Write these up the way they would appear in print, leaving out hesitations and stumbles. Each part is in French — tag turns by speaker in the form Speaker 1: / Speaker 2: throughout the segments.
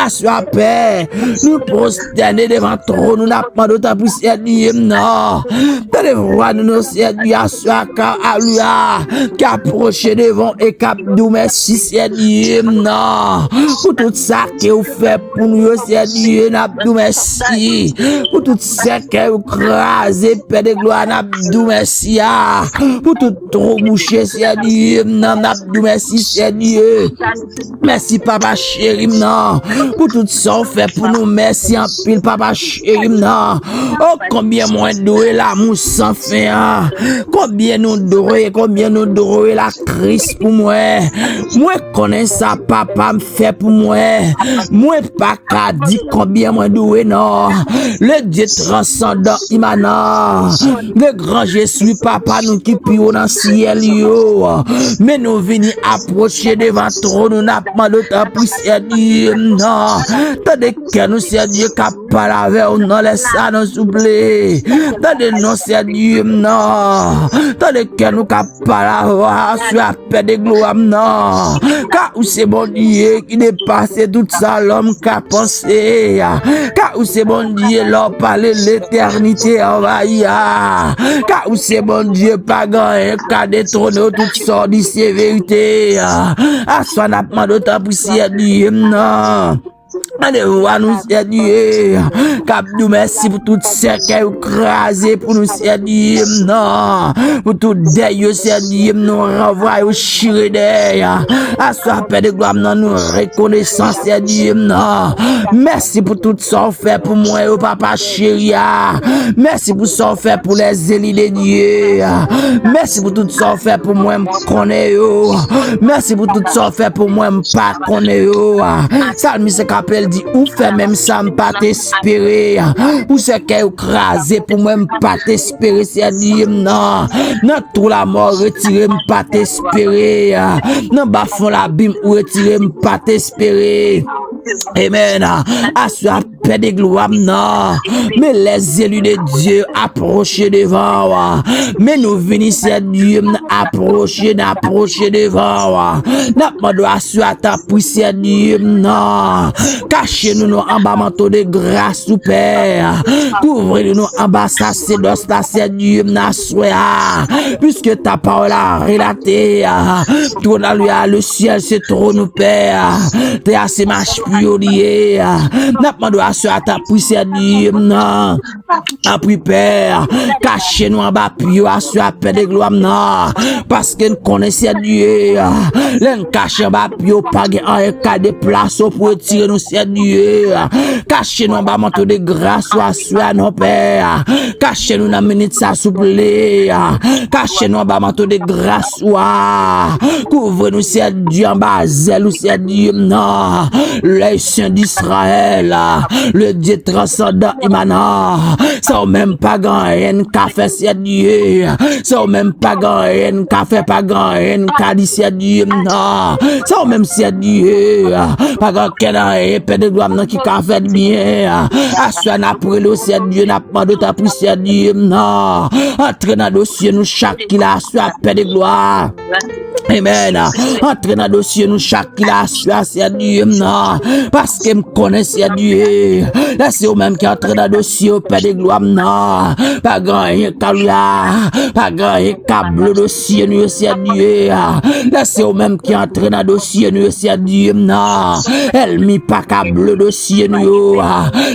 Speaker 1: Assois paix, nous prosterner devant trop, nous n'appelons d'autant plus Seigneur, non. Dans les voies de nos Seigneur, assois car alléluia, qui approche devant et cap nous merci Seigneur, non. Pour tout ça que vous faites pour nous, Seigneur, nous merci. Pour tout ça que vous crasez, Père de gloire, nous merci. Pour tout trop boucher, Seigneur, nous merci Seigneur. Merci Papa chéri, non. Pour tout ça fait pour nous, merci en pile Papa chéri, non. Oh combien moins doué l'amour sans fin. Combien nous doué la crise pour moi. Moi connais ça papa me fait pour moi. Moi pas qu'à dire combien moins doué non. Le Dieu transcendant immanent. Le grand Jésus papa nous qui pio dans ciel yo. Mais nous venons approcher devant trop nous n'a pas d'autre plus Seigneur non. Tandis que nous Seigneur capable avec nous non laisse ça nous souffler. Tandis nous Seigneur non. Tandis que nous capable avoir sur la paix de gloire non. Car c'est bon Dieu qui dépasse tout ça l'homme qu'a pensé. Car c'est bon Dieu l'homme parler l'éternité envahie. Car c'est bon Dieu pas gagné qu'a détrôné toute sorte de sévérité. À soi n'a pas d'autre pour Seigneur non. Allez voir nous Seigneur, cap nous merci pour tout ce qui est écrasé pour nous Seigneur, non, pour tout deuil Seigneur, nous renvoie au chiré à soi Père de gloire, nous reconnaissance Seigneur, non, merci pour tout ça fait pour moi, au papa chéri, merci pour ça fait pour les élus de Dieu, merci pour tout ça fait pour moi, me merci pour tout ça fait pour moi, pas connaître, ça me c'est qu'appelle dit ou fait même ça me pas t'espérer ou c'est qu'elle écrasé pour moi me pas t'espérer c'est dire non non tout la mort retirer me pas t'espérer non bas fond la bim ou retirer me pas t'espérer. Amen. Assois paix de gloire, non. Mais les élus de Dieu approchent devant. Mais nous venons, Dieu, approcher devant. N'a pas de assoir ta puissance, Dieu, non. Cachez-nous en bas manteau de grâce, ou Père. Couvrez-nous en bas sacerdoce, la Dieu, n'assoir. Puisque ta parole a relaté. Tout dans le ciel, c'est trop nous, Père. T'es assez marche lié. N'a pas de assurer ta puissance Dieu non. Après Père, cachez-nous en bas puis assurer paix de gloire non. Parce que nous connaissons Dieu. L'un cache en bas puis pas un cas de place pour tirer nous Dieu. Cachez-nous en bas manteau de grâce ou assurer nos Père. Cachez-nous dans minute ça souple. Cachez-nous en bas manteau de grâce ou couvrez-nous Dieu en bas zèle ou Dieu non. Les saints d'Israël, le Dieu transcendant immanent, ça même pas gagné qu'a fait c'est Dieu, ça même pas gagné qu'a fait pas gagné qu'a dit c'est Dieu, non, ça même c'est Dieu, pas gagné Père de gloire qui qu'a fait bien, à soi n'a pris le c'est Dieu n'a pas d'autre pour c'est Dieu, non, entre dans le dossier nous chaque qui l'a soit Père de gloire. Amen. Entre dans le dossier nous chaque qui l'a soit c'est Dieu, non. Parce que me connaissez Dieu. Laissez au même qui entre dans le dossier au Père de gloire, non. Pas gagné calia, pas gagné câble dossier, nous c'est Dieu. Laissez au même qui entre dans le dossier, nous c'est Dieu, non. Elle mi pas câble dossier, nous.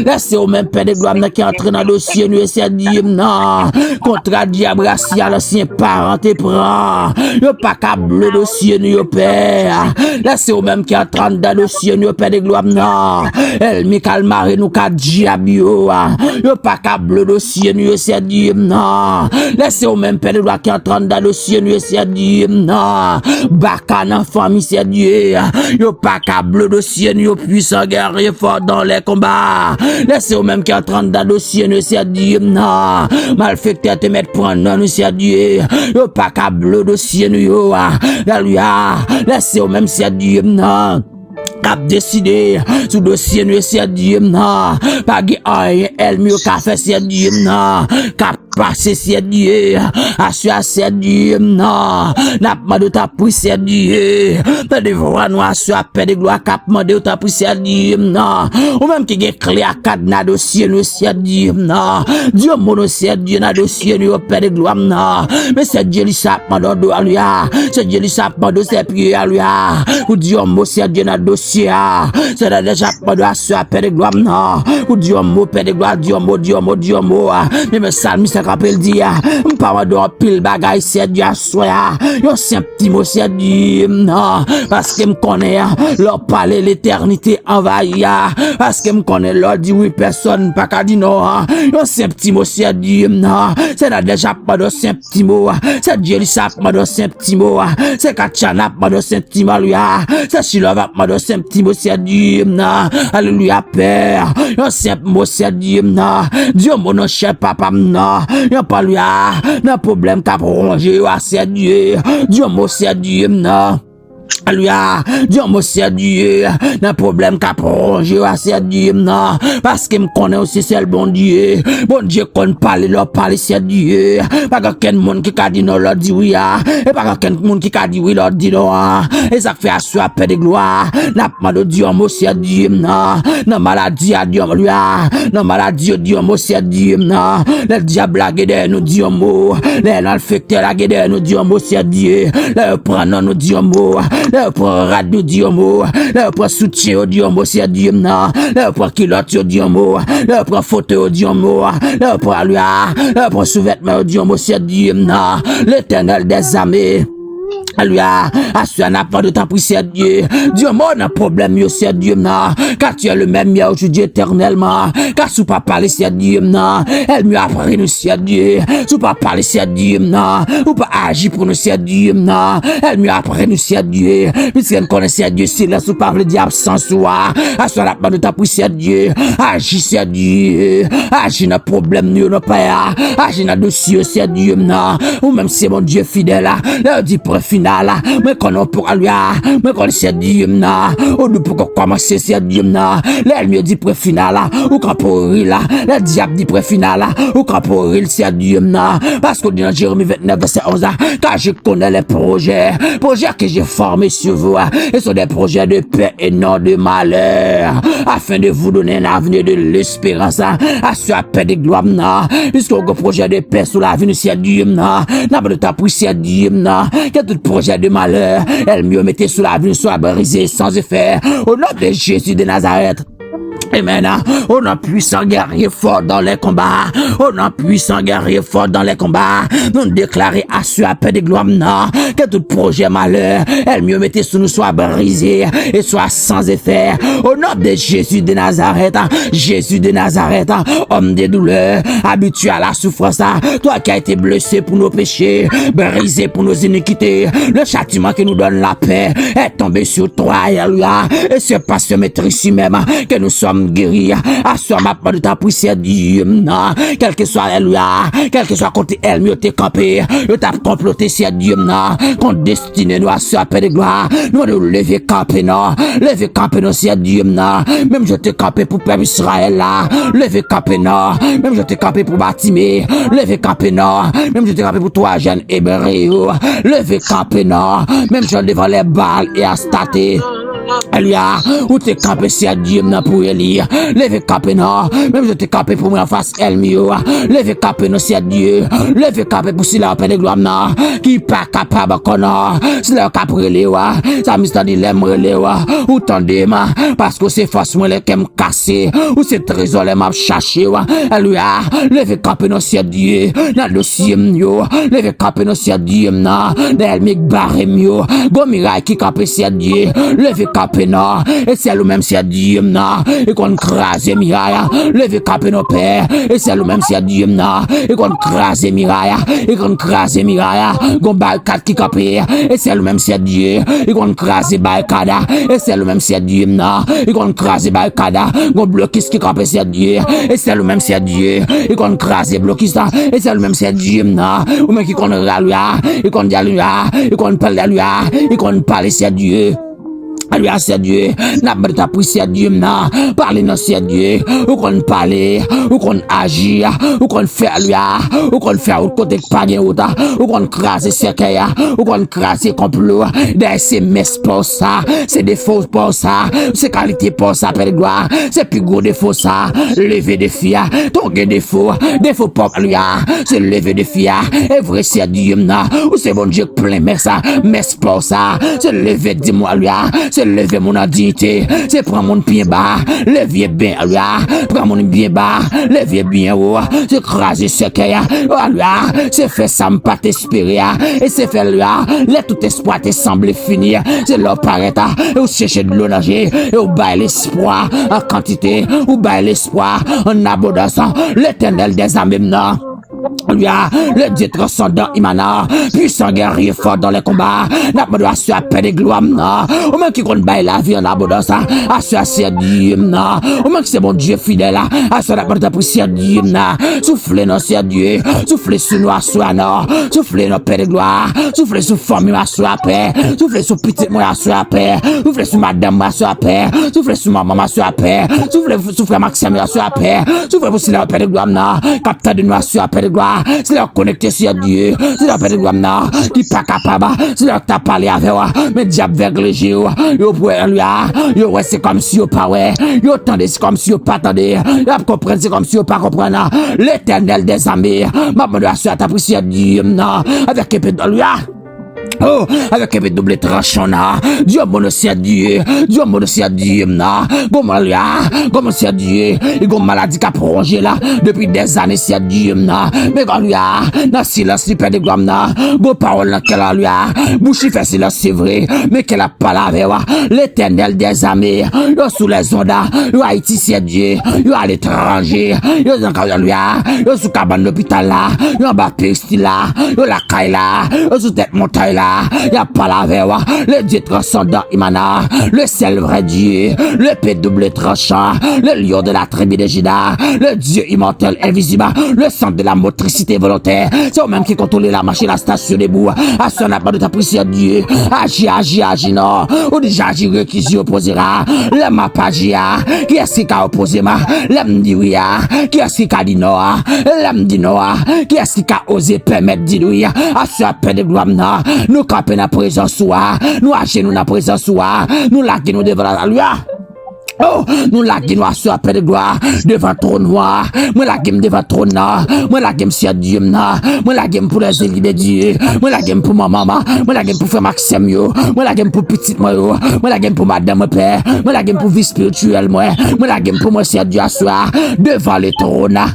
Speaker 1: Laissez au même Père de gloire qui entre dans le dossier, nous c'est Dieu, non. Contre diable racial, l'ancien parent te prend. Yo pas câble dossier, nous Père. Laissez au même qui entre dans le dossier, nous Père de gloire, non. Elle mi calmare nous ka diabio. Yo pas câble dossier, nous c'est Dieu, non. Laissez au même Père de gloire qui entre dans le dossier, nous c'est Dieu, non. Bacana famille, c'est Dieu. Yo pas câble dossier, nous puissant guerrier fort dans les combats. Laissez au même qui entre dans le dossier, nous c'est Dieu, non. Malfecteur te mettre prendre, nous c'est Dieu. Yo pas câble dossier, nous yo. Laissez au même c'est Dieu, non. Cap décidé sous dossier nous c'est Dieu non pas rien elle mieux qu'a fait c'est Dieu non cap passé, c'est Dieu. Assure, c'est Dieu, non. N'a pas de ta pris, c'est Dieu. T'as des voix noires, assure, paix de gloire, cap, mandé, ta pris, c'est Dieu, non. Ou même qui est clé à cadenas, dossier, nous, c'est Dieu, non. Dieu, mon, c'est Dieu, na dossier, nous, paix de gloire, non. Mais c'est Dieu, il s'appelle, mandé, à lui, c'est Dieu, il s'appelle, mandé, c'est prier à lui, ou Dieu, mon, c'est Dieu, na dossier, c'est déjà, mandé, assure, paix de gloire, non. Ou Dieu, mon, paix de gloire, Dieu, mon, Dieu, mon, Dieu, mon, mais salmi, c'est rappel, dit, m'pas, de pile bagay, c'est Dieu, soya, yo, c'est un petit mot, c'est Dieu, non. Parce que m'connais, leur parler l'éternité envahie, parce que m'connais, leur dit oui, personne, pas qu'à dire non, yo, c'est un petit mot, c'est Dieu, non. C'est là déjà pas de c'est un petit mot, c'est Dieu, il sap, pas de c'est un petit mot, c'est Kachana, pas de c'est un petit mot, c'est Shilova, pas de c'est un petit mot, c'est Dieu, non. Alléluia, Père, yo, c'est un mot, c'est Dieu, non. Dieu, mon cher papa, non. Yo, pas lui, non, problème qu'a prolongé, c'est Dieu. Dieu, mon c'est Dieu, non. Alléluia, Dieu me sait Dieu, n'a problème qu'à prolonger, c'est Dieu, non, parce qu'il me connaît aussi, c'est le bon Dieu qu'on parle, leur parle, c'est Dieu, pas qu'un monde qui a dit non, leur dit oui, et pas qu'un monde qui a dit oui, leur dit non, et ça fait assurer paix de gloire, n'a pas de Dieu, me sait Dieu, non, maladie à Dieu, lui, non, maladie, Dieu, me sait Dieu, non, le diable a guédé, nous Dieu, mot, les infectés a guédé, nous Dieu, me sait Dieu, le prenons, nous Dieu, mot, le pour radio diomo, le pour soutien au diomo, c'est diomna, le pour kilote au diomo, le pour photo au diomo, le pour lui, le pour sous-vêtement au diomo, c'est diomna, l'Éternel des armées. Alléluia, assure n'a pas de temps pour c'est Dieu. Dieu, mon problème, yo, c'est Dieu, non. Car tu es le même hier aujourd'hui éternellement. Car sous pas parler, c'est Dieu, non. Elle mieux appris nous, c'est Dieu. Sous pas parler, c'est Dieu, non. Ou pas agir pour nous, c'est Dieu, non. Elle mieux appris nous, c'est Dieu. Puisqu'elle connaît, c'est Dieu, c'est là, sous pas le diable sans soi. Assure n'a pas de temps pour c'est Dieu. Agis, c'est Dieu. Agis n'a problème, nous, non, pas. Agis n'a dossier, c'est Dieu, non. Ou même c'est mon Dieu fidèle, là, dit pour final. Mais quand on pourra lui, mais quand c'est Dieu, ou nous pour commencer, c'est Dieu, l'ennemi dit pour final, ou quand pour là, le diable dit pour final, ou quand pour c'est Dieu, parce que dans Jérémie 29, verset 11, car je connais les projets que j'ai formés sur vous, et sont des projets de paix et non de malheur, afin de vous donner un avenir de l'espérance, à ce paix de gloire, puisque le projet de paix sur la vie, c'est Dieu, n'a pas de temps pour c'est Dieu, que tout projet de malheur, elle mieux mettait sous la vie, soit brisée sans effet, au nom de Jésus de Nazareth. Et maintenant, on a puissant guerrier fort dans les combats. On a puissant guerrier fort dans les combats. Nous déclarer à ce paix de gloire, non, que tout projet malheur, elle mieux mettait sous nous soit brisé et soit sans effet. Au nom de Jésus de Nazareth, homme des douleurs, habitué à la souffrance, toi qui as été blessé pour nos péchés, brisé pour nos iniquités, le châtiment qui nous donne la paix est tombé sur toi, alléluia. Et c'est pas ce maître ici même que nous sommes guéris, à ce moment de ta puissance, Dieu, non, quel que soit, alléluia, quel que soit côté elle, mieux t'es campé, je t'ai comploté, c'est Dieu, non, qu'on destine nous à ce paix de gloire, nous nous lever campé, non, c'est Dieu, non, même je t'ai campé pour peuple Israël, là, lever campé, non, même je t'ai campé pour Batimé, lever campé, non, même je t'ai campé pour toi, jeune Hébreu, lever campé, non, même je devant les balles et à stater. Alléluia, où t'es campé, c'est Dieu, non, pour élire. Levez campé, non. Même je t'ai campé pour moi en face, elle mieux. Levez campé, non, c'est Dieu. Levez campé pour si la paix de gloire, non. Qui pas capable, non. Si la capre, wa. Ça m'est dit, l'aime, wa. Ou tendez, ma. Parce que c'est force, moi, les qu'aime casser. Ou c'est trésor, les m'a cherché, wa. Alléluia. Levez campé, non, c'est Dieu. Dans le dossier, yo. Levez campé, non, c'est Dieu, non. Dans le barré, yo. Gomiraille qui campé, c'est Dieu. Levez campé, non. Et c'est le même, c'est Dieu, non. Et qu'on crase Miraya, levez campé nos pères, et c'est le même, c'est Dieu, non. Et qu'on crase Miraya, et qu'on crase Miraya, qu'on barricade qui campé, et c'est le même, c'est Dieu. Et qu'on crase barricada, et c'est le même, c'est Dieu, non. Et qu'on crase barricada, qu'on bloquiste qui campé, c'est Dieu. Et c'est le même, c'est Dieu. Et qu'on crase bloquiste, et c'est le même, c'est Dieu, non. Ou même qui qu'on ralua, et qu'on dit à lui, et qu'on parle à lui, et qu'on parle, c'est Dieu. Alléluia, c'est Dieu. N'a pas de ta prière, Dieu, non. Parlez, non, c'est Dieu. Ou qu'on parle, ou qu'on agit, ou qu'on fait, alléluia. Ou qu'on fait, ou côté de pas bien, ou qu'on crase, c'est qu'il ou qu'on crase, complot. C'est messes pour ça. C'est défaut pour ça. C'est qualité pour ça, Père de gloire. C'est plus gros défaut, ça. Lever des filles, ton défaut. Défaut pour, alléluia. C'est lever des filles. Et vrai, c'est Dieu, non. Ou c'est bon Dieu, plein, mais ça. Messes pour ça. C'est lever, dis-moi, alléluia. C'est lever mon dignité, c'est prendre mon pied bas, lever bien, alléluia, prendre mon bien bas, lever bien haut, c'est craser ce qu'il y a, alléluia, c'est faire ça, pas t'espérer, et c'est faire là, let tout espoir te semble finir, c'est leur paraît, et vous cherchez de l'eau nager, et vous baillez l'espoir en quantité, vous baillez l'espoir en abondance, l'éternel des âmes, non. Le Dieu transcendant Imana, puissant guerrier fort dans les combats, n'a pas de assurer à paix de gloire, non. Au moins qui compte bailler la vie en abondance, assurer c'est Dieu, non. Au moins que c'est bon Dieu fidèle, assurer n'a pas de prière Dieu, non. Soufflez non, c'est Dieu, soufflez sur nous, assurer non, soufflez nos paix de gloire, soufflez sur famille, assurer paix, soufflez sur petite moi, assurer paix, soufflez sur madame, assurer paix, soufflez sur maman, assurer paix, soufflez Maxime, assurer paix, soufflez pour la paix de gloire, non. Capteur de nous, assurer paix de gloire. C'est leur connecter sur Dieu, c'est leur faire de gloire, qui pas capable, c'est leur t'a parlé avec moi, mais diable vers les géos, yo pour lui, yo ouais, c'est comme si yo pas ouais, yo tendez, c'est comme si yo pas tendez, yo comprendre, c'est comme si yo pas comprendre, l'éternel des armées, ma bonne assurance ta prière Dieu, non, avec épée de lui, oh, avec un double tranchant, Dieu mon à Dieu, Dieu mon à Dieu, comment c'est à Dieu, il y a une maladie qui a prolongé là, depuis des années, c'est à Dieu, mais quand lui a, dans silence, il perd des gommes, bon parole, qu'elle a lui a, bouche fait silence, c'est vrai, mais qu'elle a pas la veille, l'éternel des armées, yo sous les ondes, yo Haïti, c'est Dieu, yo à l'étranger, yo dans lui a, yo sous cabane d'hôpital là, yo en bas piste là, yo la caille là, yo sous tête montagne là, y a pas la veille, le Dieu transcendant Imana, le seul vrai Dieu, le paix double tranchant, le lion de la tribu de Juda, le Dieu immortel invisible, le centre de la motricité volontaire, c'est eux-mêmes qui contrôlent la machine, la station debout, à son appel de ta prière Dieu, agis, non, ou déjà agir qui s'y opposera, le m'a pas qui est-ce qui a opposé ma, l'homme dit oui, qui est-ce qui a dit non, l'homme dit non, qui est-ce qui a osé permettre dit oui, à ce appel de gloire, nous camper dans la présence, nous agir dans la présence, nous laguer nous devant la loi. Oh, nous la guim nous sur paix de gloire devant ton noir. Moi la guim devant ton noir. Moi la guim sur Dieu na. Moi la guim pour les élus de Dieu. Moi la guim pour ma maman. Moi la guim pour frère Maxime yo. Moi la guim pour petite moi yo. Moi la guim pour madame père. Moi la guim pour vie spirituelle moi. Moi la guim pour moi sur Dieu soir devant le trône à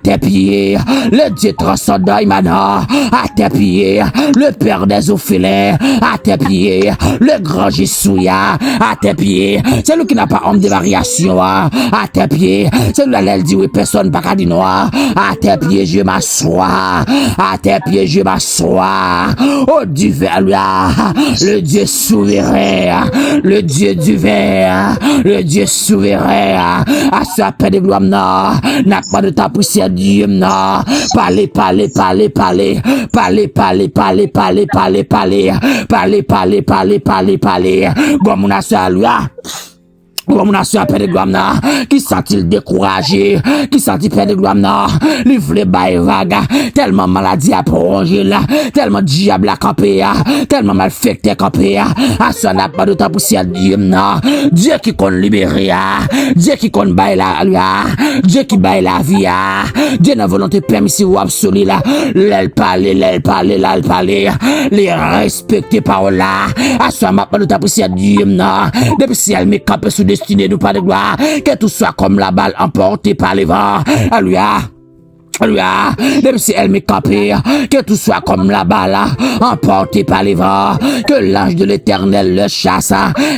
Speaker 1: tes pieds. Le Dieu transcendant Imana à tes pieds. Le Père des orphelins à tes pieds. Le grand Jessouya à tes pieds. C'est lui qui n'a pas homme de variation à tes pieds. C'est lui elle dit oui personne pas qu'à dire noir. À tes pieds je m'assois. À tes pieds je m'assois. Oh Dieu le Dieu souverain. Le Dieu du verre. Le Dieu souverain. À sa paix de gloire n'a pas de ta prière Dieu n'a. Parlez. Comme on a ça lui. Comme on a su à Père de Gloire, qui sent-il découragé, qui sent-il Père de Gloire, il voulait bailler vague, tellement maladie à prolonger là, tellement diable à camper, tellement malfecté à camper, à ce n'a pas de temps pour s'y Dieu, Dieu qui compte libérer, Dieu qui compte bailler la lui, Dieu qui baille la vie, Dieu n'a volonté permissive ou absolue là, l'elle parler, les respecter par là, à ce n'a pas de temps pour s'y Dieu, depuis si elle me campe sous destinée nous pas de gloire, que tout soit comme la balle emportée par les vents. Alléluia. Même si elle m'est campée, que tout soit comme la balle, emportée par les vents, que l'ange de l'éternel le chasse,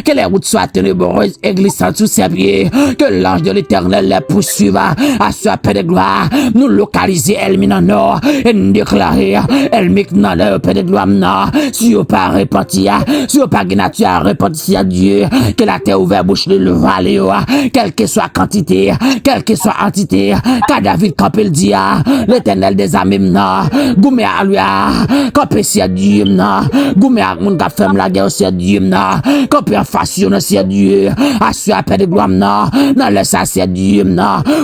Speaker 1: que les routes soient ténébreuses et glissantes sous ses pieds, que l'ange de l'éternel les poursuive, à sa paix de gloire, nous localiser elle en nord, et nous déclarer, elle m'est dans le paix de gloire, si vous pas repenti, si vous pas nature à repentir à Dieu, que la terre ouverte bouche de le vallée, quelle que soit quantité, quelle que soit entité, car David campé le dit, l'éternel des amis, goumé à lui, campé si Dieu, goumé à mon femme la guerre si Dieu, campé en façon si Dieu, assu à paix de gloire, dans le ça si Dieu,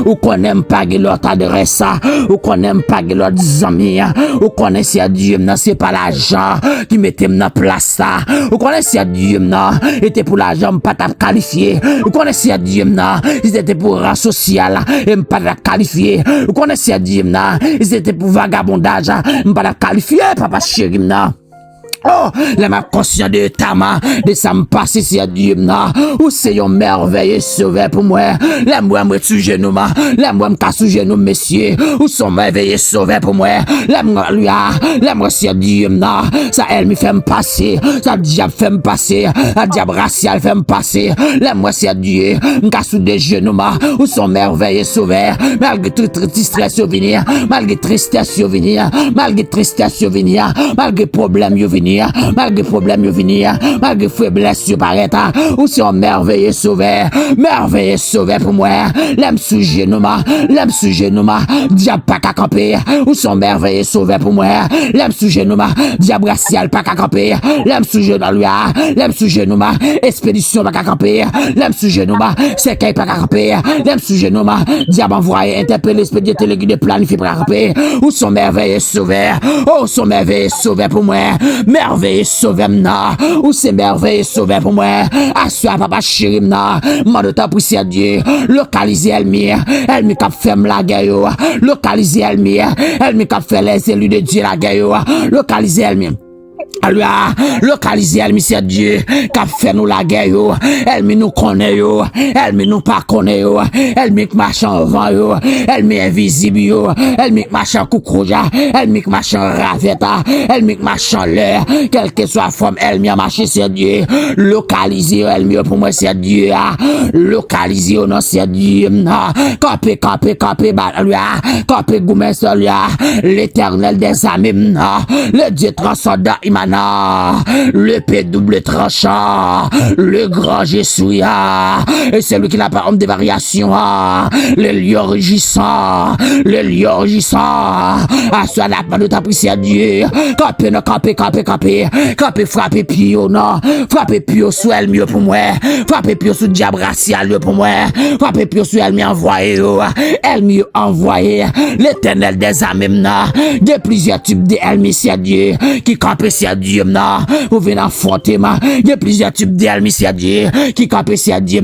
Speaker 1: ou qu'on n'aime pas l'autre adresse, ou qu'on n'aime pas l'autre amis, ou qu'on est si Dieu, c'est pas l'argent qui mettait dans place, ou qu'on est si Dieu, était pour l'argent, pas qualifié, ou qu'on est si Dieu, c'était pour rang social, et pas qualifié, ou qu'on est si Dieu, ils étaient pour vagabondage, pas qualifié, papa chéri, oh, les ma conscient de tama, de ça me passe si à Dieu, ou c'est un merveilleux sauveur pour moi, les moi me sous genou, les moi me sous genou, messieurs, ou sont merveilleux sauveur pour moi, les moi lui, les moi si à Dieu, ça elle me fait me passer, ça diable fait me passer, ça diable racial fait me passer, les moi si à Dieu, m'ka sous des genoux, ou sont merveilleux sauveur, malgré toute tristesse survenir, malgré tristesse survenir, malgré tristesse survenir, malgré problème venir, malgré problème venir, malgré faiblesse paraître, ou c'est un merveilleux sauveur pour moi, l'aime sous genou, diable pas qu'à camper, ou son merveilleux sauveur pour moi, l'aime sous genou, diable racial pas qu'à camper, l'aime sous genou lui, l'aime sous genou, expédition pas qu'à camper, l'aime sous genou, c'est qu'il pas qu'à camper, l'aime sous genou, diable envoyé, interpeller, expédier, téléguider, planifier pas qu'à camper, ou son merveilleux sauveur, oh son merveilleux sauveur pour moi, merveilleux sauveur mna, ou c'est merveilleux sauveur pour moi, assois papa chéri mna, mande ta poussé à Dieu, localiser Elmi cap fait la guerre, localiser Elmi cap fait les élus de Dieu la guerre, localiser Elmi. Alors, localiser elle, monsieur Dieu, qu'a fait nous la guerre, elle nous connaît, elle nous pas connaît, elle marche en vent, elle invisible, elle marche en coucouja, elle marche en raveta, elle marche en l'air, quelle que soit la forme, elle marche, c'est Dieu, localiser elle pour moi, c'est Dieu, localiser non, c'est Dieu, campé, goumé, l'éternel des amis, le Dieu transcendant, le P double tranchant, le grand Jessouya, et celui qui n'a pas homme de variation, le lion rugissant, à soi la pas de ta prière à Dieu, campé, frapper pied, non, frapper pied sous elle mieux pour moi, frapper pied sous diable racial pour moi, frapper pied sous elle mieux envoyé, l'éternel des amis, de plusieurs types de elle, c'est Dieu, qui campent c'est Dieu, vous venez affronter, il y a plusieurs types d'ennemis, c'est Dieu, qui campent c'est Dieu,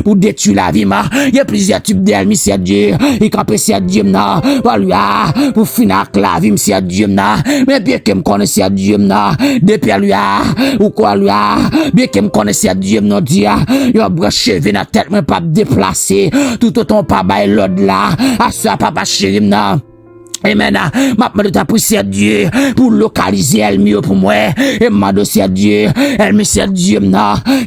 Speaker 1: pour détruire la vie, il y a plusieurs types d'ennemis, c'est Dieu, qui campent c'est Dieu, pour finir la vie, c'est Dieu, mais bien que me connaisse Dieu, depuis lui, ou quoi lui, bien que me connaisse Dieu, non, Dieu, il a branché, vient à tête, mais pas déplacer, tout autant pas bail l'autre là, à ça, papa chéri, non. Et maintenant, m'a demandé ta prière à Dieu pour localiser elle mieux pour moi. Et m'a demandé à Dieu, elle me sert Dieu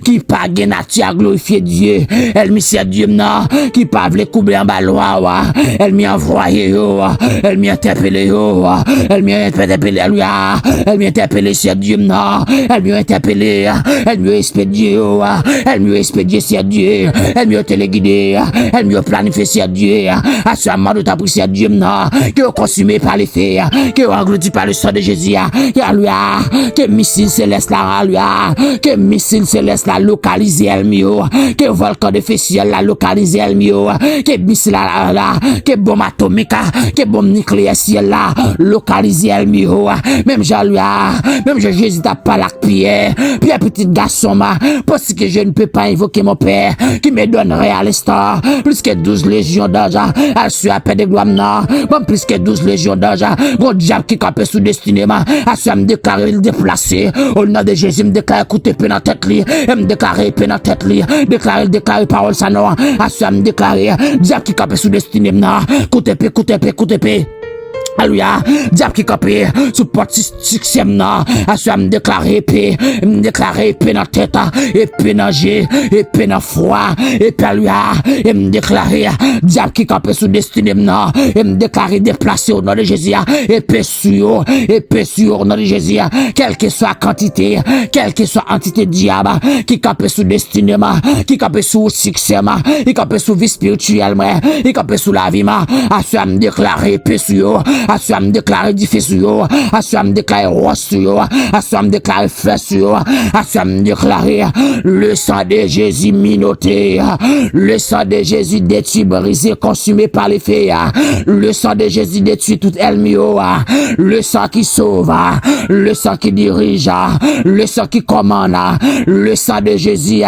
Speaker 1: qui pas de nature à glorifier Dieu. Elle me sert Dieu qui pas veut couvrir en ballon. Elle m'a envoyé, elle m'a interpellé, elle m'a interpellé lui, elle m'a interpellé sur Dieu elle m'a interpellé, elle m'a expédié, elle m'a expédié sur Dieu, elle m'a téléguidé, elle m'a planifié sur Dieu. À ce moment de ta prière à Dieu que consumé par les fers, que englouti par le sang de Jésus, que missile céleste là, que missile céleste là localisé elle mieux, que volcan de feu ciel là localisé elle mieux, que missile là, que bombe atomique, que bombe nucléaire ciel là localisé elle mieux, même Jésus t'a pas la Pierre petit garçon parce que je ne peux pas invoquer mon Père qui me donnerait à l'instant plus que 12 légions d'anges, elle suit à paix de gloire, plus que 12 légions d'anges, bon diable qui capait sous destiné, à ce me déclarer le déplacer, au nom de Jésus, me déclarer écouter peine en tête li, me déclarer peine en tête li, déclarer parole ça non, à ce me déclarer, diable qui capait sous destiné, écoutez paix, Alléluia, diable qui campé sous porte succès nan, assois me déclarer épée dans la tête, épée dans jeu, épée dans foi, épée alléluia, et me déclarer diable qui campé sous destinée nan, et me déclarer déplacé au nom de Jésus, épée sur au nom de Jésus, quelle que soit quantité, quelle que soit entité diable qui campé sous destinée, qui campé sous succès, qui campé sous vie spirituelle, qui campé sous la vie, assois me déclarer épée sur assois me déclarer difficile, assois me déclarer roi sur, assois me déclarer feu sur, assois me déclarer le sang de Jésus minoté, le sang de Jésus détruit, brisé, consumé par les feux, le sang de Jésus détruit tout elmio, le sang qui sauve, le sang qui dirige, le sang qui commande, le sang de Jésus,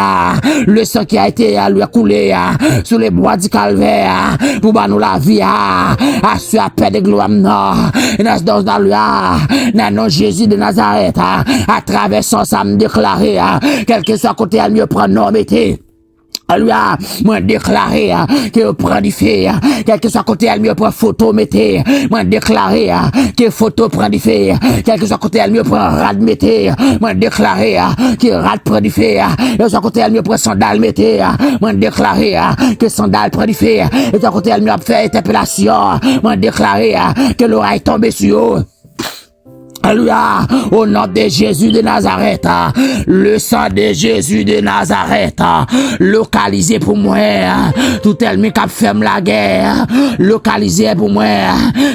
Speaker 1: le sang qui a été à lui coulé sur les bois du calvaire pour nous la vie, assois paix de gloire. Dans nom Jésus de Nazareth, à travers son sang me déclarer, quel que soit côté, elle mieux prend non, mettez. Alléluia, moi déclaré que prend du feu, quel que soit côté elle mieux prend photo mettez, moi déclaré que photo prend du feu, quel que soit côté elle mieux prend rad mettez, moi déclaré que rad prend du feu, quel que soit côté elle mieux prend sandal mettez, moi déclaré que sandal prend du feu, quel que soit côté elle mieux fait interpellation, moi déclaré que l'oreille tombe sur eux. Alléluia, au nom de Jésus de Nazareth, le sang de Jésus de Nazareth, localisé pour moi, tout ennemi qui ferme la guerre, localisé pour moi,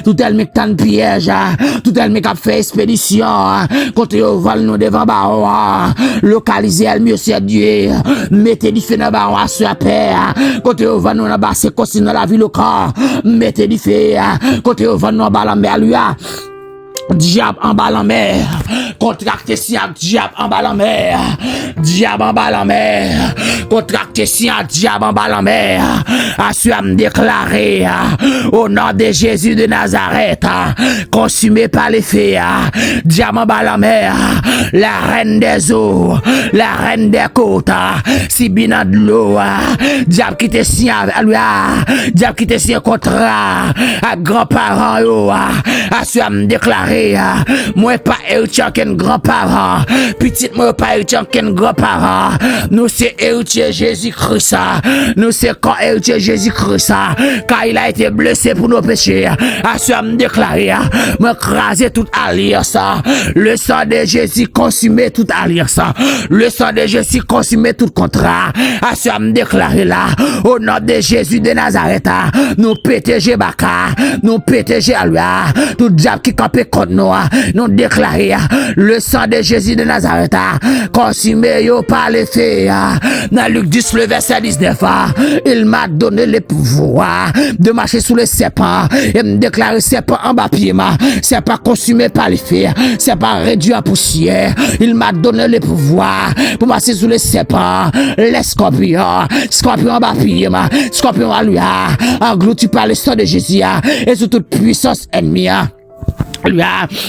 Speaker 1: tout ennemi qui tente piège, tout ennemi qui fait expédition, contre eux vol nous devant baron, localisé elle mieux c'est Dieu, mettez du feu dans baron à sur paix, contre eux vol nous dans bas c'est consigne dans la ville au corps, mettez du feu, contre eux vol nous en bas la mer, alléluia. Diable en bas la mer, contracté si un diable en bas la mer, diable en bas la mer, contracté si un diable en bas la mer, assure me déclarer au nom de Jésus de Nazareth, consumé par les feux, diable en bas la mer, la reine des eaux, la reine des côtes, si bien de l'eau, diable qui te signe à lui, diable qui te signe contrat à grands-parents, assure me déclarer. Moi pas héritier qu'un grand-parent, petite moi pas héritier qu'un grand-parent, nous c'est héritier Jésus-Christ, nous c'est quand héritier Jésus-Christ, car il a été blessé pour nos péchés, à me déclarer, me craser toute alliance, le sang de Jésus consumé toute alliance, le sang de Jésus consumé tout contrat, à me déclarer là, au nom de Jésus de Nazareth, nous péter Baka, nous péter Alua, tout diable qui campait contre nous déclarer le sang de Jésus de Nazareth consumé yo par les feux. Dans Luc 10 le verset 19, il m'a donné le pouvoir de marcher sous le serpent et me déclarer serpent en bas pied, serpent consumé par les feux, serpent réduit en poussière. Il m'a donné le pouvoir pour marcher sous le serpent, les scorpions en bas pied, scorpion à lui englouti par le sang de Jésus et sous toute puissance ennemie. Lui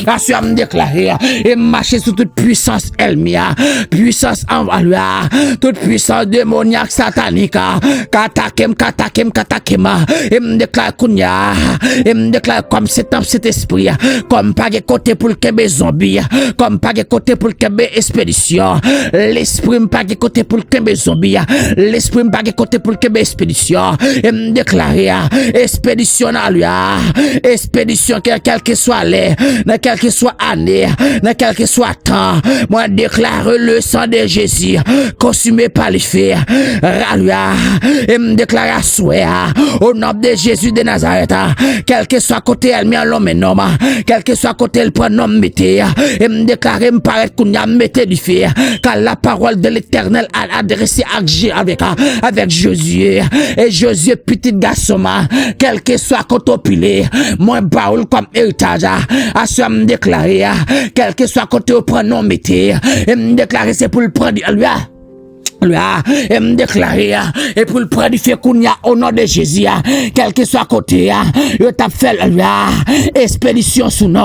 Speaker 1: assure me déclarer et marcher sous toute puissance elmia, puissance en lui, toute puissance démoniaque satanique, katakem, et me déclare kounya, et me déclare comme cet esprit, comme pas de côté pour le kebe zombie, comme pas de côté pour le kebe expédition, l'esprit pas de côté pour le kebe zombie, l'esprit pas de côté pour le kebe expédition, et me déclarer expédition à lui, expédition quel que soit l'air, dans quel que soit année, dans quel que soit temps, moi déclare le sang de Jésus consumé par les feux, et me déclare à souhait au nom de Jésus de Nazareth, quel que soit côté elle met l'homme et non, quel que soit côté elle prend nom mettez, et me déclare me paraître qu'on a mettez du feu, car la parole de l'Éternel a adressé avec Josué, et Josué petit garçon, quel que soit côté pilé, moi baoul comme héritage, à ce me déclarer, quel que soit côté au prendre non mettez, et me déclarer c'est pour le prendre lui. Et me déclarer et pour le prendre du fait qu'on y a au nom de Jésus quel que soit côté yo t'a fait expédition sous nous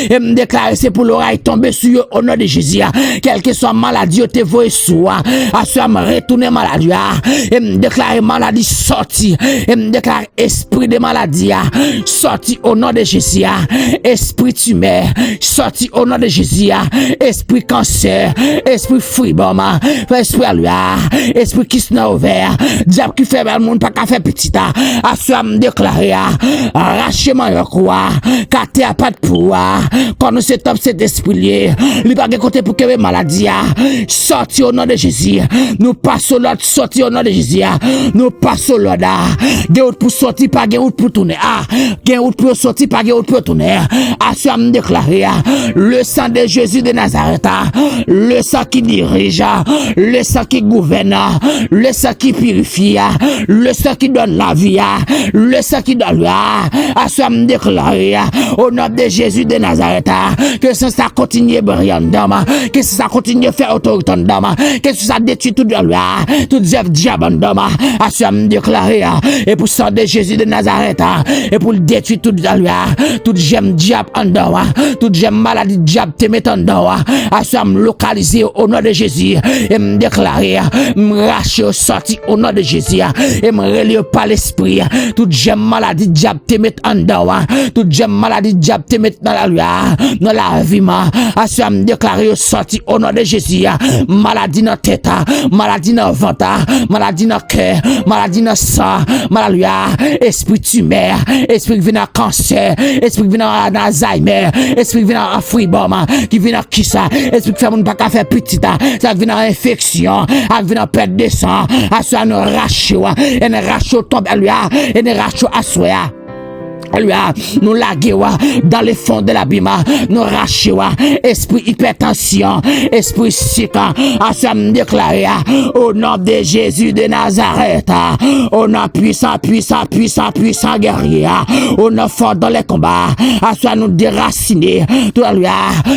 Speaker 1: et me déclarer c'est pour l'oreille tomber sur eux au nom de Jésus quel que soit maladie yo te voye sous à soit me retourner maladie et me déclarer maladie sorti et me déclarer esprit de maladie sorti au nom de Jésus esprit tumeur sorti au nom de Jésus esprit cancer esprit friboma esprit esprit qui se ouvert diable qui fait mal monde pas qu'à faire petit à soi me déclarer arrachement yo quoi caté a pas de pouvoir quand nous c'est top cet esprit lié il pas de côté pour que maladie sorti au nom de Jésus nous passons l'autre sorti au nom de Jésus nous passons l'autre route pour sortir pas route pour tourner route pour sortir pas route pour tourner à soi me déclarer le sang de Jésus de Nazareth le sang qui dirige le sang qui gouverne, le sang qui purifie, le sang qui donne la vie, le sang qui donne la à soi me déclarer au nom de Jésus de Nazareth que ça continue brillant d'homme, que ça continue faire autorité d'homme, que ça détruit tout de loi, tout diable d'homme, à soi me déclarer et pour sang de Jésus de Nazareth et pour le détruire tout de loi, tout j'aime diable en d'homme, tout j'aime maladie diable te met en d'homme, à soi me localiser au nom de Jésus et me déclarer me racher sorti au nom de Jésus et me relier par l'esprit toute j'aime maladie diable te met en dedans toute j'aime maladie diable te met dans la vie à ce me déclarer sorti au nom de Jésus maladie dans tête maladie dans ventre maladie dans cœur maladie dans sang maladie esprit tumeur esprit qui vient à cancer esprit qui vient à Alzheimer esprit qui vient à friboma qui vient à qui ça esprit qui fait mon pas faire petit ça vient à infection à venir à perdre de sang à soit nous racher et nous racher tombe lui et nous racher à soi nous laguer dans les fonds de l'abîme nous racher esprit hypertension esprit sick à ça me déclarer au nom de Jésus de Nazareth au nom puissant guerrier au nom fort dans les combats à ça nous déraciner tout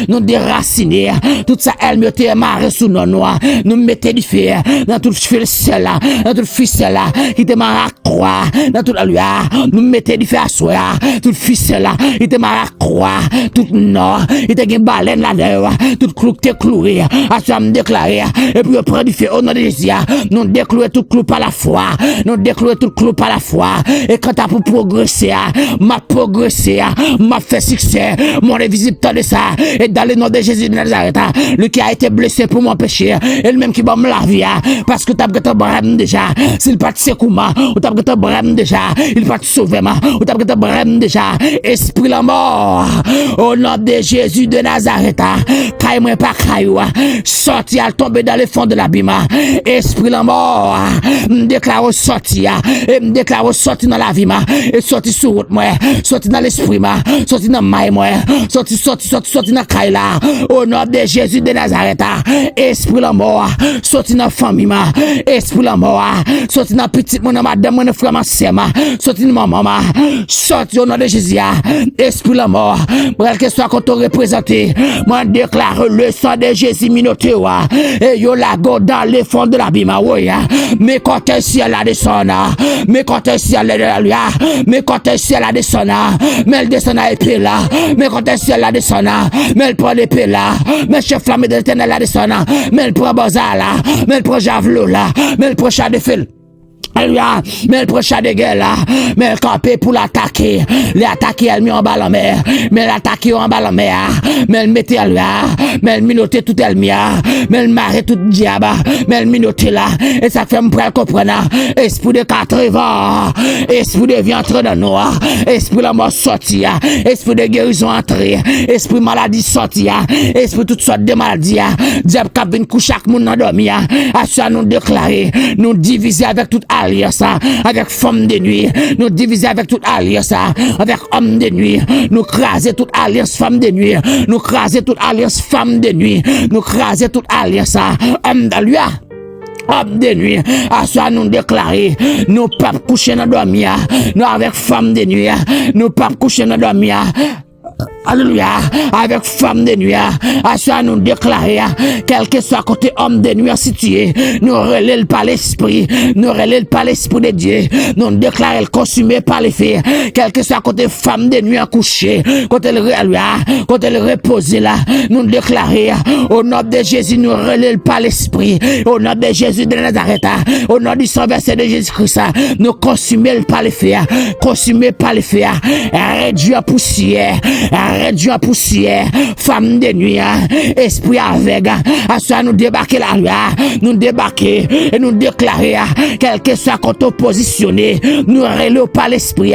Speaker 1: nous déraciner tout ça elle me te marre sous nos noix nous mettez du feu dans tout ficelle dans tout ficelle qui te marre à croix dans tout nous mettez du feu à soi tout ficelle là il te m'a croix tout nord il te gen baleine là dedans tout clou te cloué à ça me déclarer et puis prendre du feu au nom de Jésus nous déclouer tout clou par la foi nous déclouer tout clou par la foi et quand tu pour progresser m'a fait succès mon invisible temps de ça et dans le nom de Jésus de Nazareth lui qui a été blessé pour mon péché et le même qui va me la vie parce que tu as que brème déjà s'il pas de secours ou tu as que brème déjà il pas de sauver ou tu as que brème déjà esprit la mort au nom de Jésus de Nazareth caille moi pas caillou sorti à tomber dans le fond de l'abîme esprit la mort me déclare sorti et me déclare sorti dans la vie et sorti sur route moi sorti dans l'esprit sorti dans maille moi sorti dans caille là au nom de Jésus de Nazareth esprit la mort sorti dans famille esprit la mort sorti dans petite mon madame mon frère ma sœur sorti dans maman sorti au nom de Jésus esprit la mort quel que soit qu'on représenté moi déclare le sang de Jésus minoté et yo la go dans les fonds de l'abîme mais quand un ciel la descend mais quand un ciel la mais quand un ciel la descend mais elle descend à épée là mais quand un ciel la descend mais elle prend l'épée là mais chef flamme de l'éternel la descend mais elle prend bazar là mais elle prend javelot là mais elle prend chat de fil mais elle prochaine de guerre là, mais elle campait pour l'attaquer. L'attaquer, elle met en bas la mer, mais elle attaquait en bas la mer, mais elle mettait là, mais elle minotait tout elle mia, mais elle marrait tout diable, mais elle minotait là, et ça fait me prendre comprendre. Esprit de 80, esprit de vie entré dans nous, esprit la mort sorti, esprit de guérison entré, esprit maladie sorti, esprit toutes sortes de maladies, diable qui vient coucher chaque monde endormi, à ça nous déclarer, nous diviser avec toute alliance avec femme de nuit, nous diviser avec toute alliance avec homme de nuit, nous craser toute alliance femme de nuit, nous craser toute alliance femme de nuit, nous craser toute alliance homme de lui. Homme de nuit, à soi nous déclarer, nous pas coucher dans dormir, nous avec femme de nuit, nous pas coucher dans dormir. Alléluia, avec femme de nuit, à ça nous déclarer, quel que soit côté homme de nuit situé, nous relève par l'esprit, nous relève par l'esprit de Dieu, nous déclarer le consumé par les filles, quel que soit côté femme de nuit couchée, côté le reposer là, nous déclarer, au nom de Jésus, nous relève par l'esprit, au nom de Jésus de Nazareth, au nom du sang versé de Jésus-Christ, nous consumer par les filles, consumer par les filles, réduire à poussière, réduire à poussière, femme de nuit, esprit avec, à ça nous débarquer là, nous débarquer et nous déclarer, quel que soit quand on positionné, nous relève par l'esprit,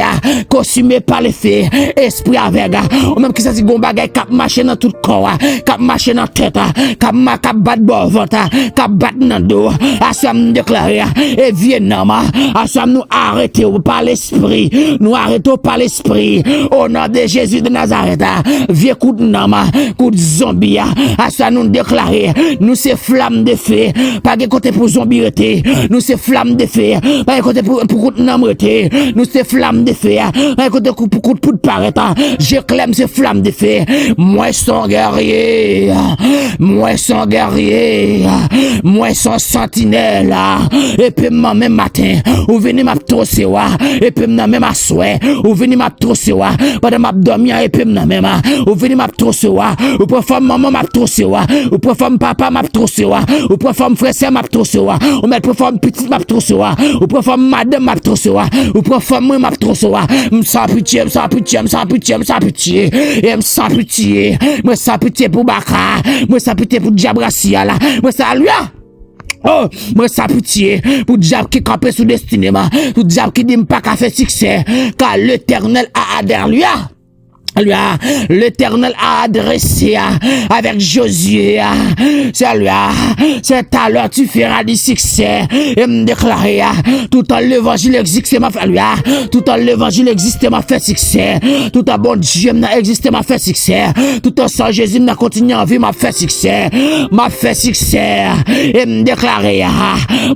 Speaker 1: consumé par les faits, esprit avec, ou même qui ça dit gon bagay cap marcher dans tout corps, cap marcher dans tête, cap bat bon ventre, cap bat dans dos, à ça nous déclarer, et viens à ça nous arrêter par l'esprit, nous arrêtons par l'esprit, au nom de Jésus de Nazareth, vieux coup de nama, coup de zombie, à ça nous déclarer, nous c'est flamme de feu, pas de côté pour zombie rete, nous c'est flamme de feu, pas de côté pour coup de nam rete, nous c'est flamme de feu, pas de côté pour coup de poudre paraître, je clame c'est flamme de feu, moi son guerrier, moi son guerrier, moi son sentinelle, et puis même matin, ou venez m'a trosser, et puis même à souhait, ou venez m'a trosser, pendant m'a dormir, et puis même, ou venez m'a trosser, ou pour femme maman m'a trosser, ou pour femme papa m'a trosser, ou pour femme frère m'a trosser, ou mettre pour femme petite m'a trosser, ou pour femme madame m'a trosser, ou pour femme moi m'a trosser, sans pitié, sans pitié, sans pitié, sans pitié, et sans pitié, moi sans pitié pour Baka, moi sans pitié pour Diabrasia là, moi ça lui. Oh, moi ça pitié pour diable qui campé sous destiné, pour diable qui dit pas qu'à faire succès, car l'Éternel a adhéré lui. L'Éternel a adressé avec Josué, c'est lui, c'est à l'heure tu feras du succès et me déclarer tout en l'évangile existe m'a fait lui, tout en l'évangile existe m'a fait succès, tout en bon Dieu m'a existe m'a fait succès, tout en sans Jésus m'a continué en vie m'a fait succès et me déclarer